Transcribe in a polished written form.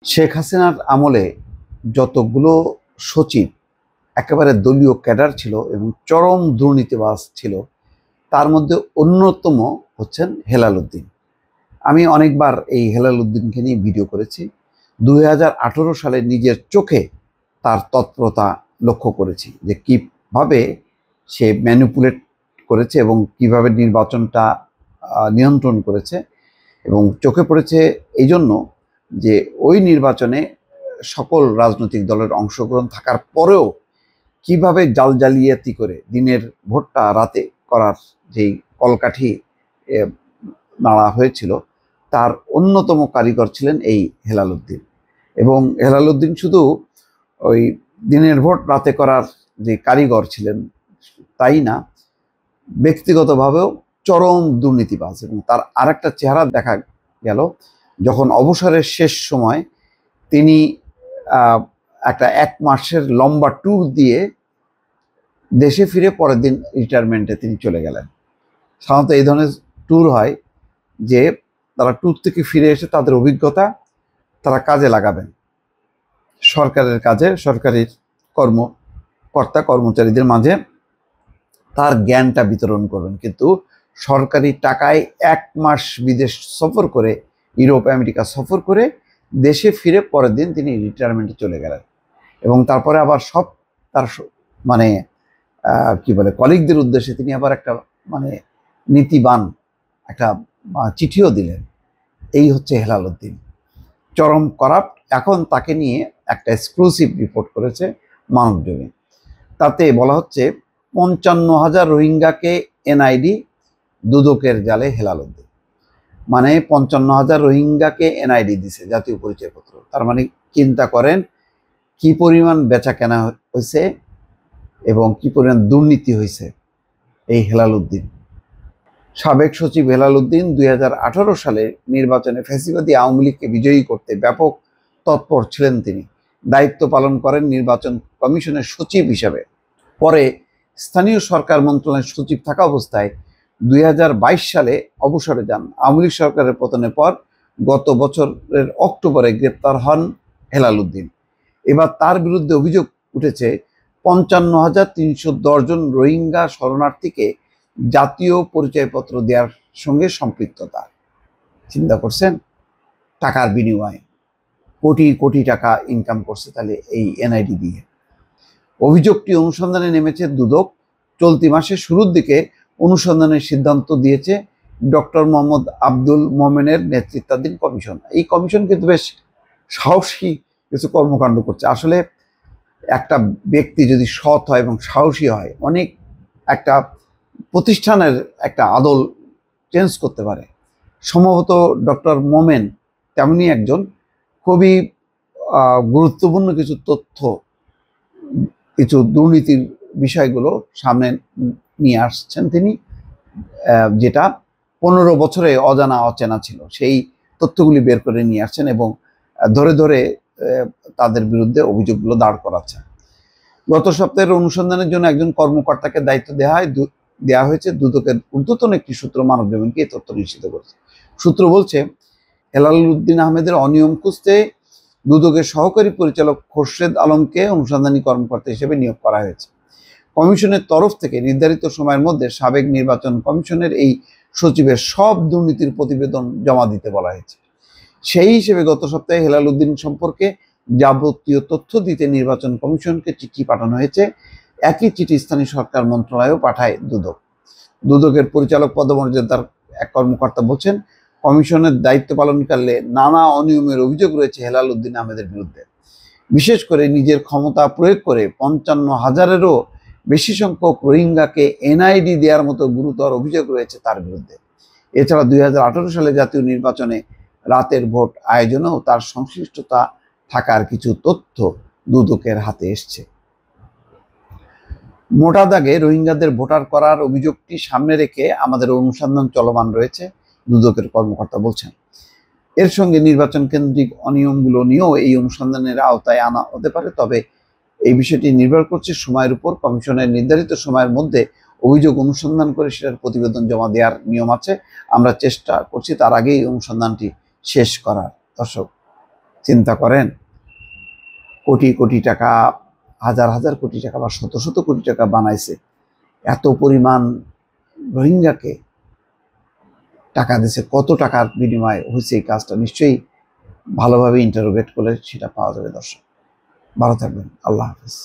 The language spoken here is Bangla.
শেখ হাসিনার আমলে যতগুলো সচিব একেবারে দলীয় ক্যাডার ছিল এবং চরম দুর্নীতিবাজ ছিল, তার মধ্যে অন্যতম হচ্ছেন হেলাল উদ্দিন। আমি অনেকবার এই হেলাল উদ্দিনকে নিয়ে ভিডিও করেছি। 2018 সালে নিজের চোখে তার তৎপরতা লক্ষ্য করেছি যে কীভাবে সে ম্যানিপুলেট করেছে এবং কিভাবে নির্বাচনটা নিয়ন্ত্রণ করেছে। এবং চোখে পড়েছে এই জন্য যে ওই নির্বাচনে সকল রাজনৈতিক দলের অংশগ্রহণ থাকার পরেও কিভাবে জালিয়াতি করে দিনের ভোটটা রাতে করার যেই কলকাঠি নাড়া হয়েছিল, তার অন্যতম কারিগর ছিলেন এই হেলাল উদ্দিন। এবং হেলাল উদ্দিন শুধু ওই দিনের ভোট রাতে করার যে কারিগর ছিলেন তাই না, ব্যক্তিগতভাবেও চরম দুর্নীতিবাজ। এবং তার আরেকটা চেহারা দেখা গেল যখন অবসরের শেষ সময় তিনি একটা 1 মাসের লম্বা ট্যুর দিয়ে দেশে ফিরে পরের দিন রিটায়ারমেন্টে তিনি চলে গেলেন। সাধারণত এই ধরনের ট্যুর হয় যে তারা ট্যুর থেকে ফিরে এসে তাদের অভিজ্ঞতা তারা কাজে লাগাবেন, সরকারের কাজে, সরকারি কর্মকর্তা কর্মচারীদের মাঝে তার জ্ঞানটা বিতরণ করবেন। কিন্তু সরকারি টাকায় 1 মাস বিদেশ সফর করে, ইউরোপ আমেরিকা সফর করে দেশে ফিরে পরের দিন তিনি রিটায়ারমেন্টে চলে গেলেন। এবং তারপরে আবার সব তার মানে কি বলে কলিগদের উদ্দেশ্যে তিনি আবার একটা মানে নীতিবান একটা চিঠিও দিলেন। এই হচ্ছে হেলাল উদ্দিন, চরম করাপ্ট। এখন তাকে নিয়ে একটা এক্সক্লুসিভ রিপোর্ট করেছে মানবজমিন। তাতে বলা হচ্ছে 55,000 রোহিঙ্গাকে এনআইডি দুদকের জালে হেলাল উদ্দিন। মানে 55,000 রোহিঙ্গাকে এনআইডি দিছে, জাতীয় পরিচয়পত্র। তার মানে চিন্তা করেন কি পরিমাণ বেচা কেনা হয়েছে এবং কি পরিমাণ দুর্নীতি হয়েছে এই হেলাল উদ্দিন। সাবেক সচিব হেলাল উদ্দিন 2018 সালে নির্বাচনে ফ্যাসিবাদী আওয়ামী লীগকে বিজয়ী করতে ব্যাপক তৎপর ছিলেন। তিনি দায়িত্ব পালন করেন নির্বাচন কমিশনের সচিব হিসাবে। পরে স্থানীয় সরকার মন্ত্রণালয়ের সচিব থাকা অবস্থায় 2022 সালে অবসরে যান। আওয়ামী লীগ সরকারের পতনের পর গত বছরের অক্টোবরে গ্রেপ্তার হন হেলাল উদ্দিন। এবার তার বিরুদ্ধে অভিযোগ উঠেছে 55,310 জন রোহিঙ্গা শরণার্থীকে জাতীয় পরিচয়পত্র দেওয়ার সঙ্গে সম্পৃক্ততা। চিন্তা করছেন, টাকার বিনিময়ে কোটি কোটি টাকা ইনকাম করছে তাহলে এই এনআইডি দিয়ে। অভিযোগটি অনুসন্ধানে নেমেছে দুদক। চলতি মাসের শুরুর দিকে অনুসন্ধানের সিদ্ধান্ত দিয়েছে ডক্টর মোহাম্মদ আব্দুল মোমেনের নেতৃত্বাধীন কমিশন। এই কমিশন কিন্তু বেশ সাহসী কিছু কর্মকাণ্ড করছে। আসলে একটা ব্যক্তি যদি সৎ হয় এবং সাহসী হয়, অনেক একটা প্রতিষ্ঠানের একটা আদল চেঞ্জ করতে পারে। সম্ভবত ডক্টর মোমেন তেমনি একজন খুবই গুরুত্বপূর্ণ কিছু তথ্য, কিছু দুর্নীতির বিষয়গুলো সামনে নিয়ে আসছেন তিনি, যেটা 15 বছরে অজানা অচেনা ছিল। সেই তথ্যগুলি বের করে নিয়ে আসছেন এবং ধরে ধরে তাদের বিরুদ্ধে অভিযোগগুলো দাঁড় করাচ্ছেন। গত সপ্তাহের অনুসন্ধানের জন্য একজন কর্মকর্তাকে দায়িত্ব দেওয়া হয়েছে। দুদকের ঊর্ধ্বতন একটি সূত্র মানবজমিনকে এই তথ্য নিশ্চিত করেছে। সূত্র বলছে, হেলাল উদ্দিন আহমেদের অনিয়ম খুঁজতে দুদকের সহকারী পরিচালক খোরশেদ আলমকে অনুসন্ধানী কর্মকর্তা হিসেবে নিয়োগ করা হয়েছে। কমিশনের তরফ থেকে নির্ধারিত সময়ের মধ্যে সাবেক নির্বাচন কমিশনের এই সচিবের সব দুর্নীতির প্রতিবেদন জমা দিতে বলা হয়েছে। সেই হিসেবে গত সপ্তাহে হেলাল উদ্দিন সম্পর্কে যাবতীয় তথ্য দিতে নির্বাচন কমিশনকে চিঠি পাঠানো হয়েছে। একই চিঠি স্থানীয় সরকার মন্ত্রণালয়েও পাঠায় দুদক। দুদকের পরিচালক পদমর্যাদার এক কর্মকর্তা বলছেন, কমিশনের দায়িত্ব পালনকালে নানা অনিয়মের অভিযোগ রয়েছে হেলাল উদ্দিন আহমেদের বিরুদ্ধে। বিশেষ করে নিজের ক্ষমতা প্রয়োগ করে 55,000-এরও বেশি সংখ্যক রোহিঙ্গাকে এনআইডি দেওয়ার মতো গুরুতর অভিযোগ রয়েছে তার বিরুদ্ধে। এছাড়া 2018 সালে জাতীয় নির্বাচনে রাতের ভোট আয়োজনেও তার সংশ্লিষ্টতা থাকার কিছু তথ্য দুদকের হাতে এসছে। মোটা দাগে রোহিঙ্গাদের ভোটার করার অভিযোগটি সামনে রেখে আমাদের অনুসন্ধান চলমান রয়েছে, দুদকের কর্মকর্তা বলছেন। এর সঙ্গে নির্বাচন কেন্দ্রিক অনিয়মগুলো নিয়েও এই অনুসন্ধানের আওতায় আনা হতে পারে। তবে এই বিষয়টি নির্ভর করছে সময়ের উপর। কমিশনের নির্ধারিত সময়ের মধ্যে অভিযোগ অনুসন্ধান করে সেটার প্রতিবেদন জমা দেওয়ার নিয়ম আছে। আমরা চেষ্টা করছি তার আগেই অনুসন্ধানটি শেষ করার। দর্শক, চিন্তা করেন, কোটি কোটি টাকা, হাজার হাজার কোটি টাকা বা শত শত কোটি টাকা বানাইছে, এত পরিমাণ রোহিঙ্গাকে টাকা দিছে, কত টাকার বিনিময়ে হয়েছে এই কাজটা, নিশ্চয়ই ভালোভাবে ইন্টারোগেট করলে সেটা পাওয়া যাবে। দর্শক ভালো থাকবেন, আল্লাহ হাফিজ।